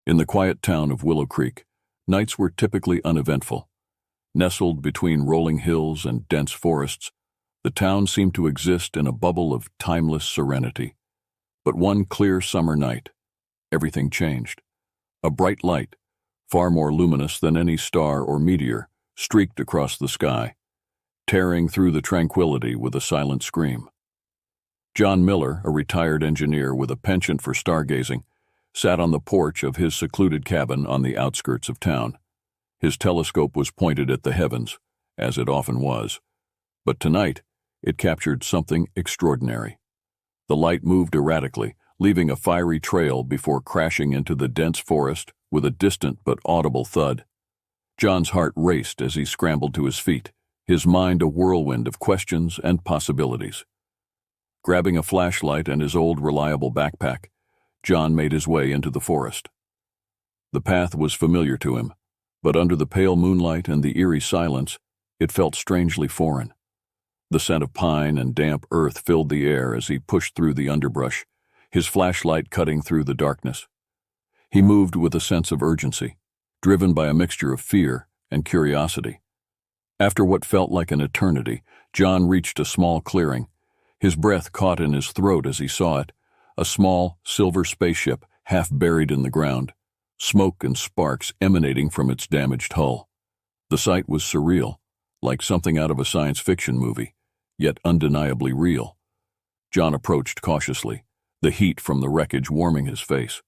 In the quiet town of Willow Creek, nights were typically uneventful. Nestled between rolling hills and dense forests, the town seemed to exist in a bubble of timeless serenity. But one clear summer night, everything changed. A bright light, far more luminous than any star or meteor, streaked across the sky, tearing through the tranquility with a silent scream. John Miller, a retired engineer with a penchant for stargazing, sat on the porch of his secluded cabin on the outskirts of town. His telescope was pointed at the heavens, as it often was. But tonight, it captured something extraordinary. The light moved erratically, leaving a fiery trail before crashing into the dense forest with a distant but audible thud. John's heart raced as he scrambled to his feet, his mind a whirlwind of questions and possibilities. Grabbing a flashlight and his old reliable backpack, John made his way into the forest. The path was familiar to him, but under the pale moonlight and the eerie silence, it felt strangely foreign. The scent of pine and damp earth filled the air as he pushed through the underbrush, his flashlight cutting through the darkness. He moved with a sense of urgency, driven by a mixture of fear and curiosity. After what felt like an eternity, John reached a small clearing. His breath caught in his throat as he saw it, a small, silver spaceship half buried in the ground, smoke and sparks emanating from its damaged hull. The sight was surreal, like something out of a science fiction movie, yet undeniably real. John approached cautiously, the heat from the wreckage warming his face.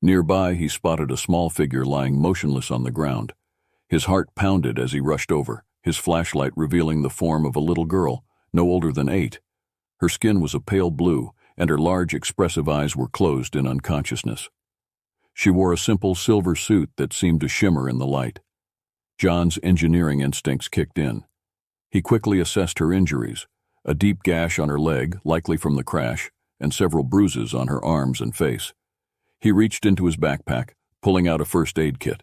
Nearby, he spotted a small figure lying motionless on the ground. His heart pounded as he rushed over, his flashlight revealing the form of a little girl, no older than 8. Her skin was a pale blue, and her large, expressive eyes were closed in unconsciousness. She wore a simple silver suit that seemed to shimmer in the light. John's engineering instincts kicked in. He quickly assessed her injuries, a deep gash on her leg, likely from the crash, and several bruises on her arms and face. He reached into his backpack, pulling out a first aid kit.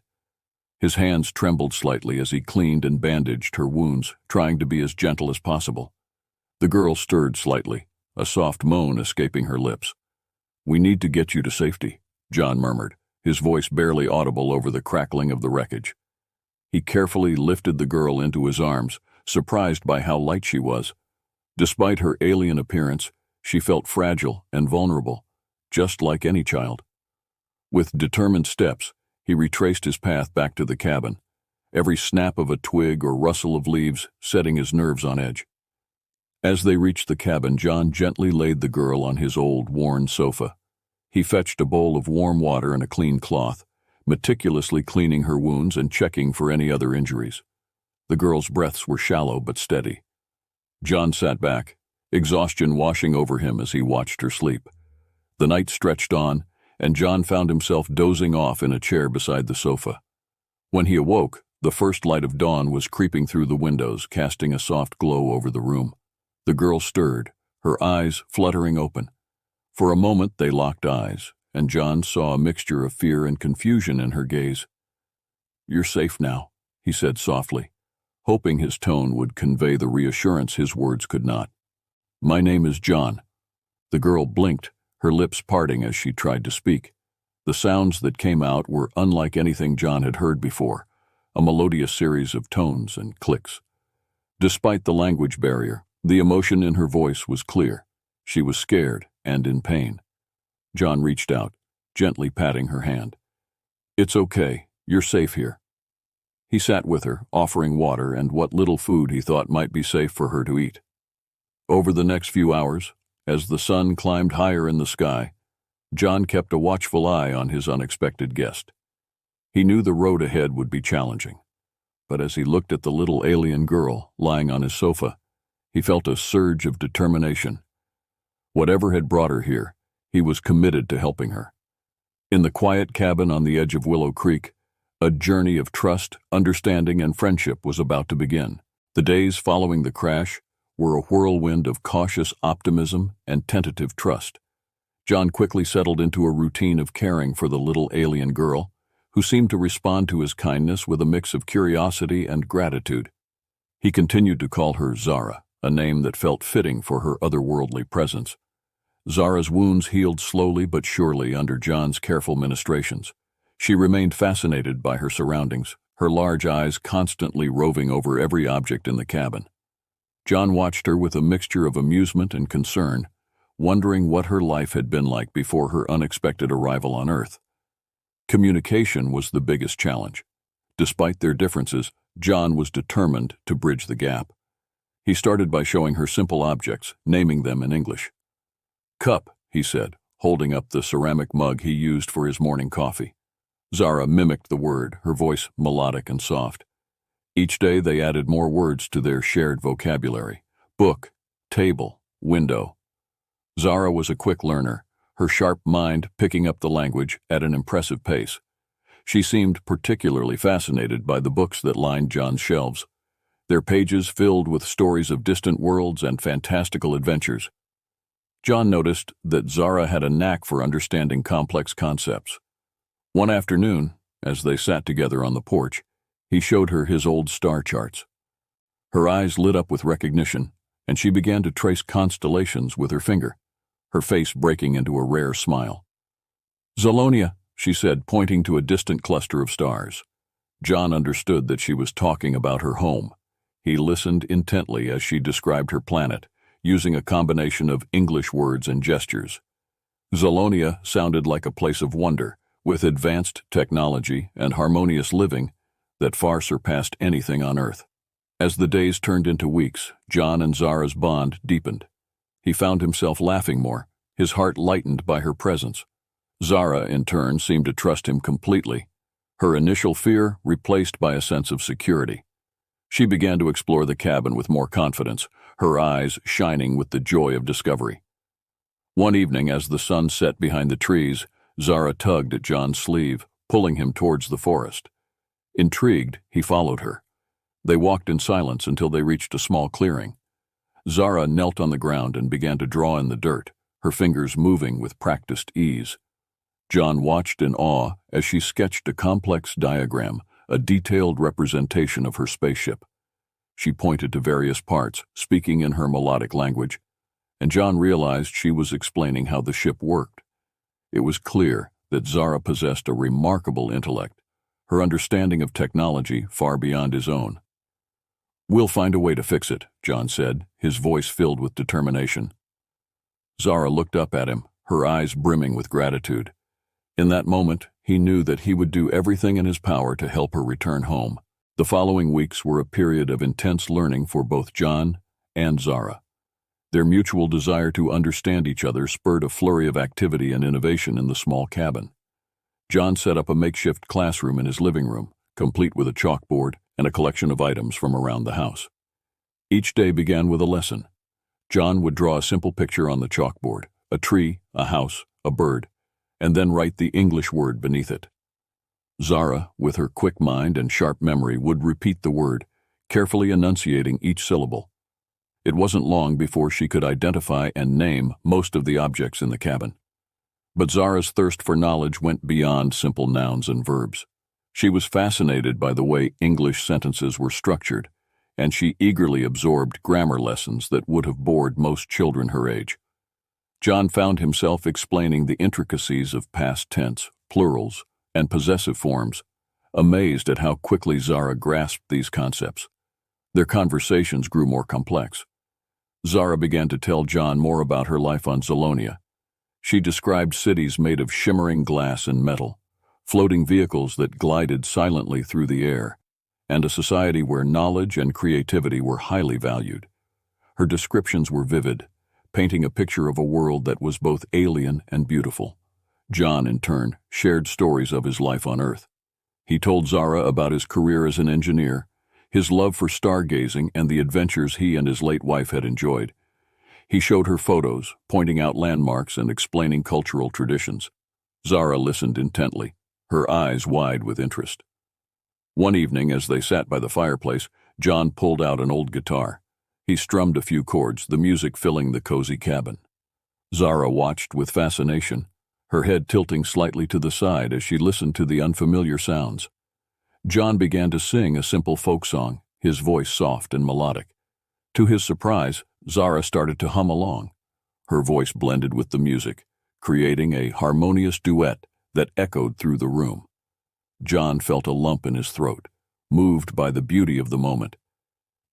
His hands trembled slightly as he cleaned and bandaged her wounds, trying to be as gentle as possible. The girl stirred slightly, a soft moan escaping her lips. "We need to get you to safety," John murmured, his voice barely audible over the crackling of the wreckage. He carefully lifted the girl into his arms, surprised by how light she was. Despite her alien appearance, she felt fragile and vulnerable, just like any child. With determined steps, he retraced his path back to the cabin, every snap of a twig or rustle of leaves setting his nerves on edge. As they reached the cabin, John gently laid the girl on his old, worn sofa. He fetched a bowl of warm water and a clean cloth, meticulously cleaning her wounds and checking for any other injuries. The girl's breaths were shallow but steady. John sat back, exhaustion washing over him as he watched her sleep. The night stretched on, and John found himself dozing off in a chair beside the sofa. When he awoke, the first light of dawn was creeping through the windows, casting a soft glow over the room. The girl stirred, her eyes fluttering open. For a moment they locked eyes, and John saw a mixture of fear and confusion in her gaze. "You're safe now," he said softly, hoping his tone would convey the reassurance his words could not. "My name is John." The girl blinked, her lips parting as she tried to speak. The sounds that came out were unlike anything John had heard before, a melodious series of tones and clicks. Despite the language barrier, the emotion in her voice was clear. She was scared and in pain. John reached out, gently patting her hand. "It's okay. You're safe here." He sat with her, offering water and what little food he thought might be safe for her to eat. Over the next few hours, as the sun climbed higher in the sky, John kept a watchful eye on his unexpected guest. He knew the road ahead would be challenging, but as he looked at the little alien girl lying on his sofa, he felt a surge of determination. Whatever had brought her here, he was committed to helping her. In the quiet cabin on the edge of Willow Creek, a journey of trust, understanding, and friendship was about to begin. The days following the crash were a whirlwind of cautious optimism and tentative trust. John quickly settled into a routine of caring for the little alien girl, who seemed to respond to his kindness with a mix of curiosity and gratitude. He continued to call her Zara, a name that felt fitting for her otherworldly presence. Zara's wounds healed slowly but surely under John's careful ministrations. She remained fascinated by her surroundings, her large eyes constantly roving over every object in the cabin. John watched her with a mixture of amusement and concern, wondering what her life had been like before her unexpected arrival on Earth. Communication was the biggest challenge. Despite their differences, John was determined to bridge the gap. He started by showing her simple objects, naming them in English. "Cup," he said, holding up the ceramic mug he used for his morning coffee. Zara mimicked the word, her voice melodic and soft. Each day they added more words to their shared vocabulary: book, table, window. Zara was a quick learner, her sharp mind picking up the language at an impressive pace. She seemed particularly fascinated by the books that lined John's shelves, their pages filled with stories of distant worlds and fantastical adventures. John noticed that Zara had a knack for understanding complex concepts. One afternoon, as they sat together on the porch, he showed her his old star charts. Her eyes lit up with recognition, and she began to trace constellations with her finger, her face breaking into a rare smile. "Zolonia," she said, pointing to a distant cluster of stars. John understood that she was talking about her home. He listened intently as she described her planet, using a combination of English words and gestures. Zolonia sounded like a place of wonder, with advanced technology and harmonious living that far surpassed anything on Earth. As the days turned into weeks, John and Zara's bond deepened. He found himself laughing more, his heart lightened by her presence. Zara, in turn, seemed to trust him completely, her initial fear replaced by a sense of security. She began to explore the cabin with more confidence, her eyes shining with the joy of discovery. One evening, as the sun set behind the trees, Zara tugged at John's sleeve, pulling him towards the forest. Intrigued, he followed her. They walked in silence until they reached a small clearing. Zara knelt on the ground and began to draw in the dirt, her fingers moving with practiced ease. John watched in awe as she sketched a complex diagram, a detailed representation of her spaceship. She pointed to various parts, speaking in her melodic language, and John realized she was explaining how the ship worked. It was clear that Zara possessed a remarkable intellect, her understanding of technology far beyond his own. "We'll find a way to fix it," John said, his voice filled with determination. Zara looked up at him, her eyes brimming with gratitude. In that moment, he knew that he would do everything in his power to help her return home. The following weeks were a period of intense learning for both John and Zara. Their mutual desire to understand each other spurred a flurry of activity and innovation in the small cabin. John set up a makeshift classroom in his living room, complete with a chalkboard and a collection of items from around the house. Each day began with a lesson. John would draw a simple picture on the chalkboard, a tree, a house, a bird, and then write the English word beneath it. Zara, with her quick mind and sharp memory, would repeat the word, carefully enunciating each syllable. It wasn't long before she could identify and name most of the objects in the cabin. But Zara's thirst for knowledge went beyond simple nouns and verbs. She was fascinated by the way English sentences were structured, and she eagerly absorbed grammar lessons that would have bored most children her age. John found himself explaining the intricacies of past tense, plurals, and possessive forms, amazed at how quickly Zara grasped these concepts. Their conversations grew more complex. Zara began to tell John more about her life on Zolonia. She described cities made of shimmering glass and metal, floating vehicles that glided silently through the air, and a society where knowledge and creativity were highly valued. Her descriptions were vivid, painting a picture of a world that was both alien and beautiful. John, in turn, shared stories of his life on Earth. He told Zara about his career as an engineer, his love for stargazing, and the adventures he and his late wife had enjoyed. He showed her photos, pointing out landmarks and explaining cultural traditions. Zara listened intently, her eyes wide with interest. One evening, as they sat by the fireplace, John pulled out an old guitar. He strummed a few chords, the music filling the cozy cabin. Zara watched with fascination, her head tilting slightly to the side as she listened to the unfamiliar sounds. John began to sing a simple folk song, his voice soft and melodic. To his surprise, Zara started to hum along. Her voice blended with the music, creating a harmonious duet that echoed through the room. John felt a lump in his throat, moved by the beauty of the moment.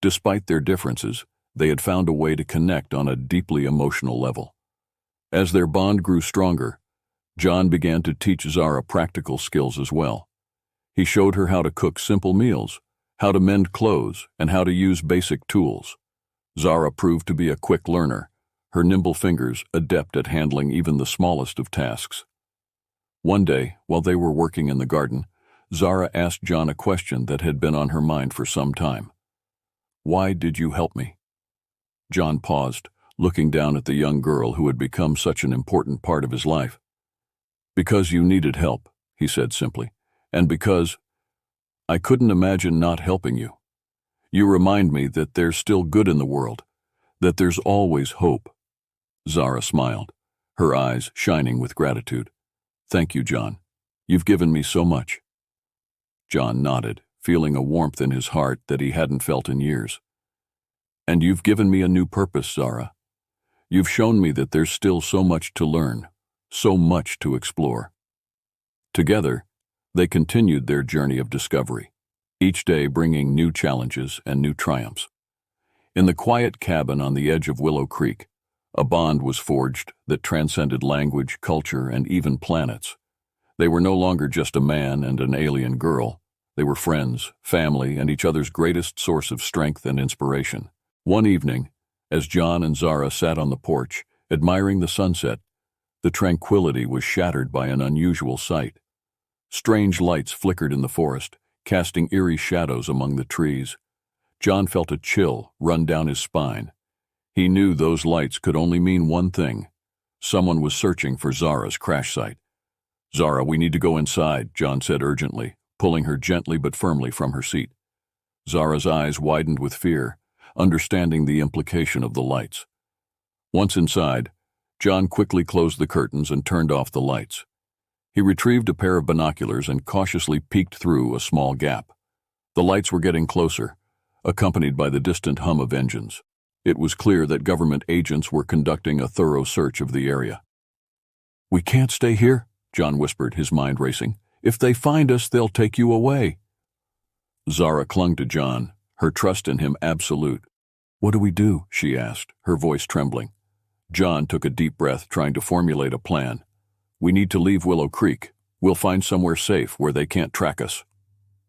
Despite their differences, they had found a way to connect on a deeply emotional level. As their bond grew stronger, John began to teach Zara practical skills as well. He showed her how to cook simple meals, how to mend clothes, and how to use basic tools. Zara proved to be a quick learner, her nimble fingers adept at handling even the smallest of tasks. One day, while they were working in the garden, Zara asked John a question that had been on her mind for some time. "Why did you help me?" John paused, looking down at the young girl who had become such an important part of his life. "Because you needed help," he said simply, "and because I couldn't imagine not helping you. You remind me that there's still good in the world, that there's always hope." Zara smiled, her eyes shining with gratitude. "Thank you, John. You've given me so much." John nodded, feeling a warmth in his heart that he hadn't felt in years. "And you've given me a new purpose, Zara. You've shown me that there's still so much to learn, so much to explore." Together, they continued their journey of discovery, each day bringing new challenges and new triumphs. In the quiet cabin on the edge of Willow Creek, a bond was forged that transcended language, culture, and even planets. They were no longer just a man and an alien girl. They were friends, family, and each other's greatest source of strength and inspiration. One evening, as John and Zara sat on the porch, admiring the sunset, the tranquility was shattered by an unusual sight. Strange lights flickered in the forest, casting eerie shadows among the trees. John felt a chill run down his spine. He knew those lights could only mean one thing. Someone was searching for Zara's crash site. "Zara, we need to go inside," John said urgently, pulling her gently but firmly from her seat. Zara's eyes widened with fear, understanding the implication of the lights. Once inside, John quickly closed the curtains and turned off the lights. He retrieved a pair of binoculars and cautiously peeked through a small gap. The lights were getting closer, accompanied by the distant hum of engines. It was clear that government agents were conducting a thorough search of the area. "We can't stay here," John whispered, his mind racing. "If they find us, they'll take you away." Zara clung to John, her trust in him absolute. "What do we do?" she asked, her voice trembling. John took a deep breath, trying to formulate a plan. "We need to leave Willow Creek. We'll find somewhere safe where they can't track us."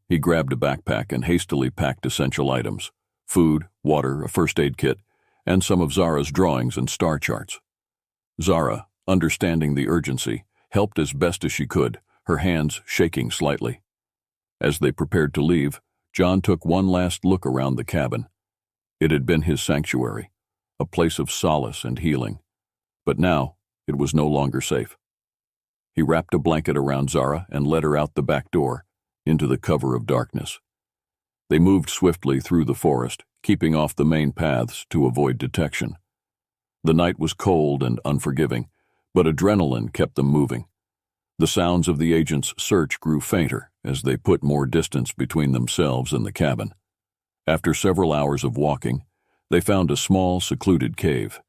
He grabbed a backpack and hastily packed essential items: food, water, a first aid kit, and some of Zara's drawings and star charts. Zara, understanding the urgency, helped as best as she could, her hands shaking slightly. As they prepared to leave, John took one last look around the cabin. It had been his sanctuary, a place of solace and healing. But now, it was no longer safe. He wrapped a blanket around Zara and led her out the back door, into the cover of darkness. They moved swiftly through the forest, keeping off the main paths to avoid detection. The night was cold and unforgiving, but adrenaline kept them moving. The sounds of the agents' search grew fainter as they put more distance between themselves and the cabin. After several hours of walking, they found a small, secluded cave.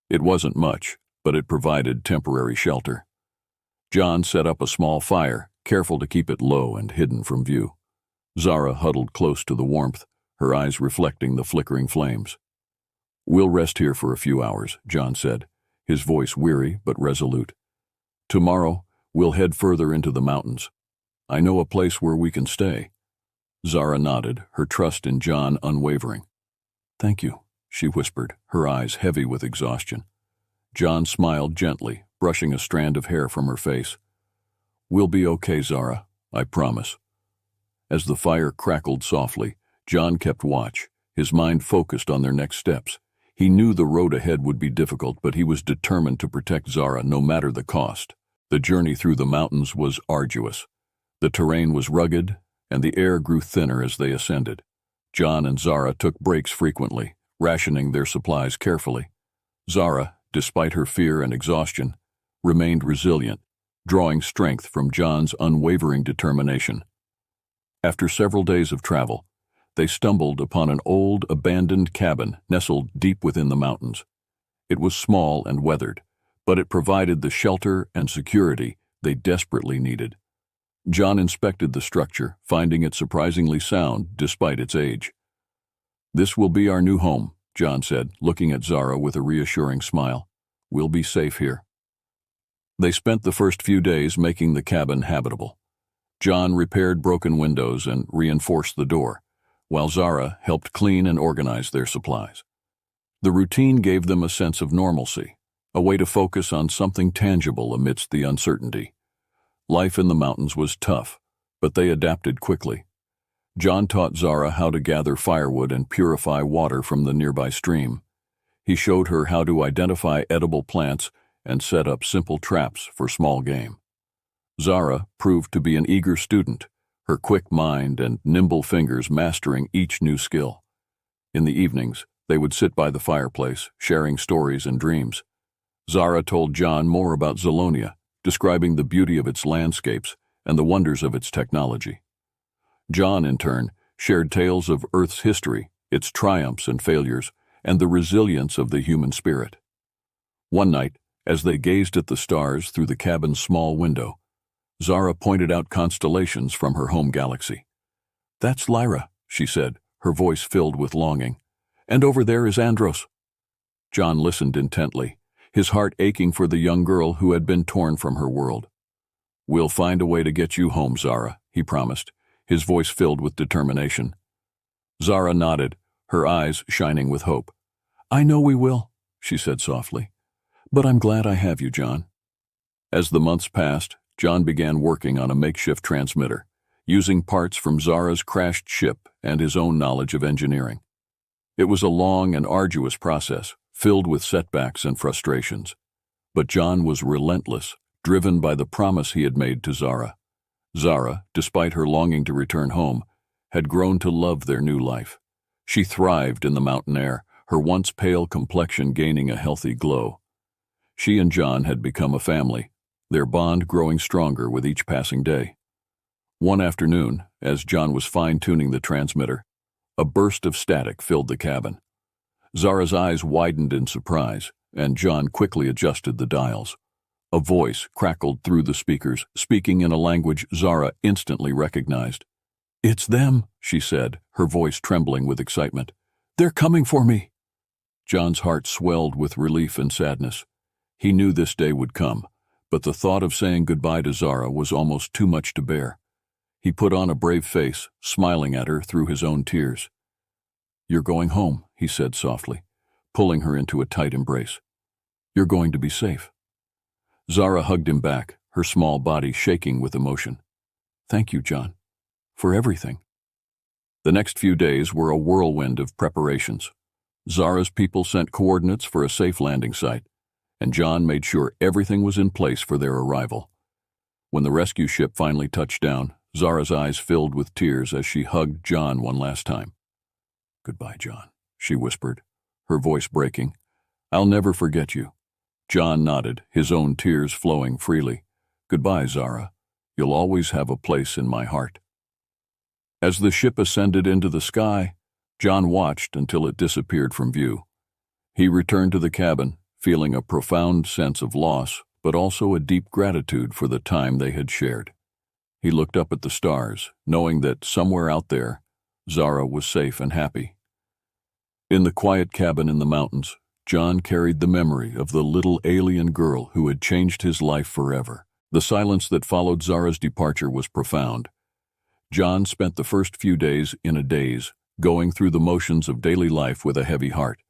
It wasn't much, but it provided temporary shelter. John set up a small fire, careful to keep it low and hidden from view. Zara huddled close to the warmth, her eyes reflecting the flickering flames. "We'll rest here for a few hours," John said, his voice weary but resolute. "Tomorrow, we'll head further into the mountains. I know a place where we can stay." Zara nodded, her trust in John unwavering. "Thank you," she whispered, her eyes heavy with exhaustion. John smiled gently, brushing a strand of hair from her face. "We'll be okay, Zara, I promise." As the fire crackled softly, John kept watch, his mind focused on their next steps. He knew the road ahead would be difficult, but he was determined to protect Zara no matter the cost. The journey through the mountains was arduous. The terrain was rugged, and the air grew thinner as they ascended. John and Zara took breaks frequently, rationing their supplies carefully. Zara, despite her fear and exhaustion, remained resilient, drawing strength from John's unwavering determination. After several days of travel, they stumbled upon an old, abandoned cabin nestled deep within the mountains. It was small and weathered, but it provided the shelter and security they desperately needed. John inspected the structure, finding it surprisingly sound despite its age. "This will be our new home," John said, looking at Zara with a reassuring smile. "We'll be safe here." They spent the first few days making the cabin habitable. John repaired broken windows and reinforced the door, while Zara helped clean and organize their supplies. The routine gave them a sense of normalcy, a way to focus on something tangible amidst the uncertainty. Life in the mountains was tough, but they adapted quickly. John taught Zara how to gather firewood and purify water from the nearby stream. He showed her how to identify edible plants and set up simple traps for small game. Zara proved to be an eager student, her quick mind and nimble fingers mastering each new skill. In the evenings, they would sit by the fireplace, sharing stories and dreams. Zara told John more about Zalonia, describing the beauty of its landscapes and the wonders of its technology. John, in turn, shared tales of Earth's history, its triumphs and failures, and the resilience of the human spirit. One night, as they gazed at the stars through the cabin's small window, Zara pointed out constellations from her home galaxy. "That's Lyra," she said, her voice filled with longing. "And over there is Andros." John listened intently, his heart aching for the young girl who had been torn from her world. "We'll find a way to get you home, Zara," he promised, his voice filled with determination. Zara nodded, her eyes shining with hope. "I know we will," she said softly. "But I'm glad I have you, John." As the months passed, John began working on a makeshift transmitter, using parts from Zara's crashed ship and his own knowledge of engineering. It was a long and arduous process, filled with setbacks and frustrations. But John was relentless, driven by the promise he had made to Zara. Zara, despite her longing to return home, had grown to love their new life. She thrived in the mountain air, her once pale complexion gaining a healthy glow. She and John had become a family, their bond growing stronger with each passing day. One afternoon, as John was fine-tuning the transmitter, a burst of static filled the cabin. Zara's eyes widened in surprise, and John quickly adjusted the dials. A voice crackled through the speakers, speaking in a language Zara instantly recognized. "It's them," she said, her voice trembling with excitement. "They're coming for me." John's heart swelled with relief and sadness. He knew this day would come, but the thought of saying goodbye to Zara was almost too much to bear. He put on a brave face, smiling at her through his own tears. "You're going home," he said softly, pulling her into a tight embrace. "You're going to be safe." Zara hugged him back, her small body shaking with emotion. "Thank you, John, for everything." The next few days were a whirlwind of preparations. Zara's people sent coordinates for a safe landing site, and John made sure everything was in place for their arrival. When the rescue ship finally touched down, Zara's eyes filled with tears as she hugged John one last time. "Goodbye, John," she whispered, her voice breaking. "I'll never forget you." John nodded, his own tears flowing freely. "Goodbye, Zara. You'll always have a place in my heart." As the ship ascended into the sky, John watched until it disappeared from view. He returned to the cabin, feeling a profound sense of loss, but also a deep gratitude for the time they had shared. He looked up at the stars, knowing that somewhere out there, Zara was safe and happy. In the quiet cabin in the mountains, John carried the memory of the little alien girl who had changed his life forever. The silence that followed Zara's departure was profound. John spent the first few days in a daze, going through the motions of daily life with a heavy heart.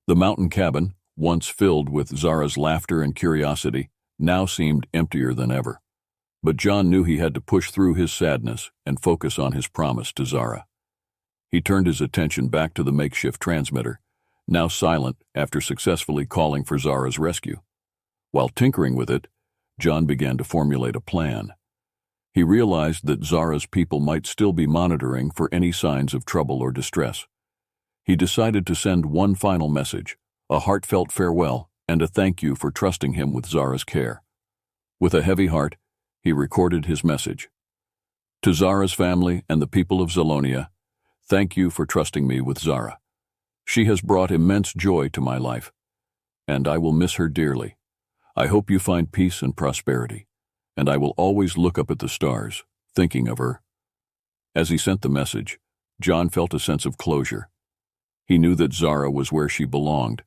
The mountain cabin, once filled with Zara's laughter and curiosity, now seemed emptier than ever. But John knew he had to push through his sadness and focus on his promise to Zara. He turned his attention back to the makeshift transmitter, now silent after successfully calling for Zara's rescue. While tinkering with it, John began to formulate a plan. He realized that Zara's people might still be monitoring for any signs of trouble or distress. He decided to send one final message, a heartfelt farewell and a thank you for trusting him with Zara's care. With a heavy heart, he recorded his message. "To Zara's family and the people of Zalonia, thank you for trusting me with Zara. She has brought immense joy to my life, and I will miss her dearly. I hope you find peace and prosperity, and I will always look up at the stars, thinking of her. As he sent the message, John felt a sense of closure. He knew that Zara was where she belonged,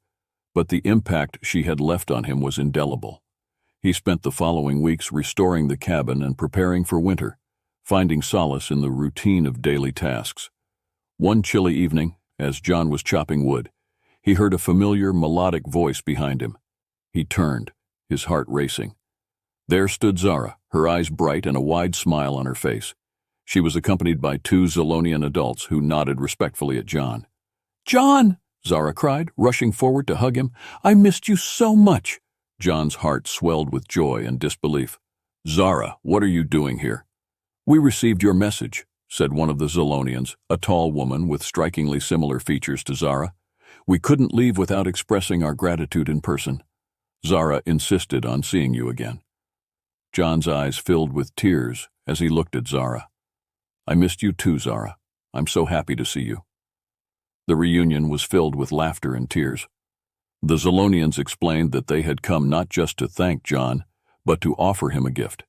but the impact she had left on him was indelible. He spent the following weeks restoring the cabin and preparing for winter, finding solace in the routine of daily tasks. One chilly evening, as John was chopping wood, he heard a familiar melodic voice behind him. He turned, his heart racing. There stood Zara, her eyes bright and a wide smile on her face. She was accompanied by two Zolonian adults who nodded respectfully at John. "John!" Zara cried, rushing forward to hug him. "I missed you so much." John's heart swelled with joy and disbelief. "Zara, what are you doing here?" "We received your message," said one of the Zolonians, a tall woman with strikingly similar features to Zara. "We couldn't leave without expressing our gratitude in person. Zara insisted on seeing you again." John's eyes filled with tears as he looked at Zara. "I missed you too, Zara. I'm so happy to see you." The reunion was filled with laughter and tears. The Zolonians explained that they had come not just to thank John, but to offer him a gift.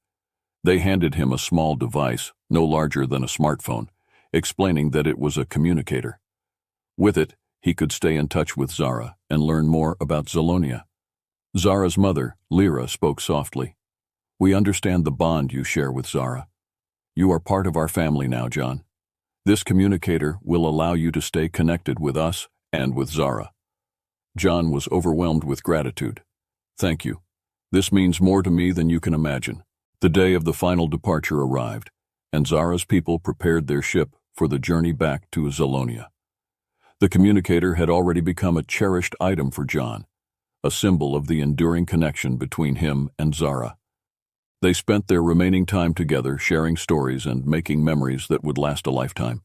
They handed him a small device, no larger than a smartphone, explaining that it was a communicator. With it, he could stay in touch with Zara and learn more about Zolonia. Zara's mother, Lyra, spoke softly. "We understand the bond you share with Zara. You are part of our family now, John. This communicator will allow you to stay connected with us and with Zara." John was overwhelmed with gratitude. "Thank you. This means more to me than you can imagine." The day of the final departure arrived, and Zara's people prepared their ship for the journey back to Zolonia. The communicator had already become a cherished item for John, a symbol of the enduring connection between him and Zara. They spent their remaining time together sharing stories and making memories that would last a lifetime.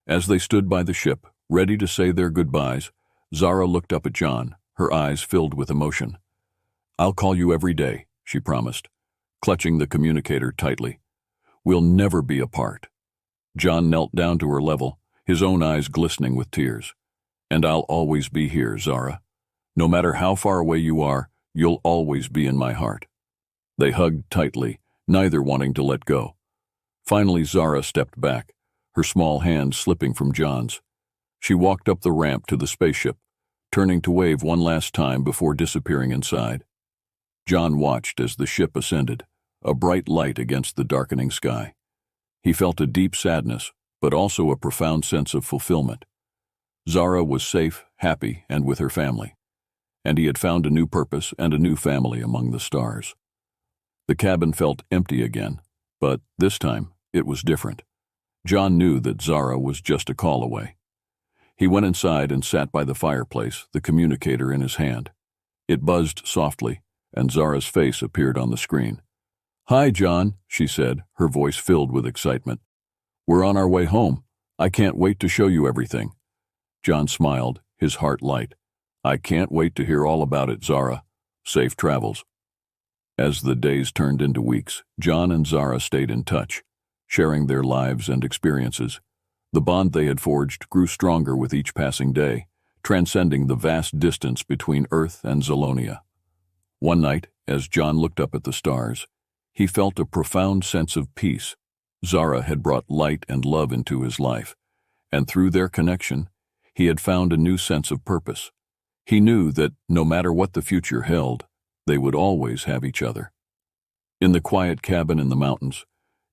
As they stood by the ship, ready to say their goodbyes, Zara looked up at John, her eyes filled with emotion. "I'll call you every day," she promised, clutching the communicator tightly. "We'll never be apart." John knelt down to her level, his own eyes glistening with tears. "And I'll always be here, Zara. No matter how far away you are, you'll always be in my heart." They hugged tightly, neither wanting to let go. Finally, Zara stepped back, her small hand slipping from John's. She walked up the ramp to the spaceship, turning to wave one last time before disappearing inside. John watched as the ship ascended, a bright light against the darkening sky. He felt a deep sadness, but also a profound sense of fulfillment. Zara was safe, happy, and with her family, and he had found a new purpose and a new family among the stars. The cabin felt empty again, but this time it was different. John knew that Zara was just a call away. He went inside and sat by the fireplace, the communicator in his hand. It buzzed softly, and Zara's face appeared on the screen. "Hi, John," she said, her voice filled with excitement. "We're on our way home. I can't wait to show you everything." John smiled, his heart light. "I can't wait to hear all about it, Zara. Safe travels." As the days turned into weeks, John and Zara stayed in touch, sharing their lives and experiences. The bond they had forged grew stronger with each passing day, transcending the vast distance between Earth and Zolonia. One night, as John looked up at the stars, he felt a profound sense of peace. Zara had brought light and love into his life, and through their connection, he had found a new sense of purpose. He knew that no matter what the future held, they would always have each other. In the quiet cabin in the mountains,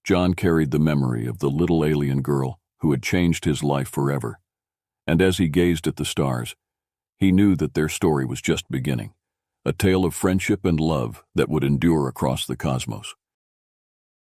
John carried the memory of the little alien girl who had changed his life forever, and as he gazed at the stars, he knew that their story was just beginning, a tale of friendship and love that would endure across the cosmos.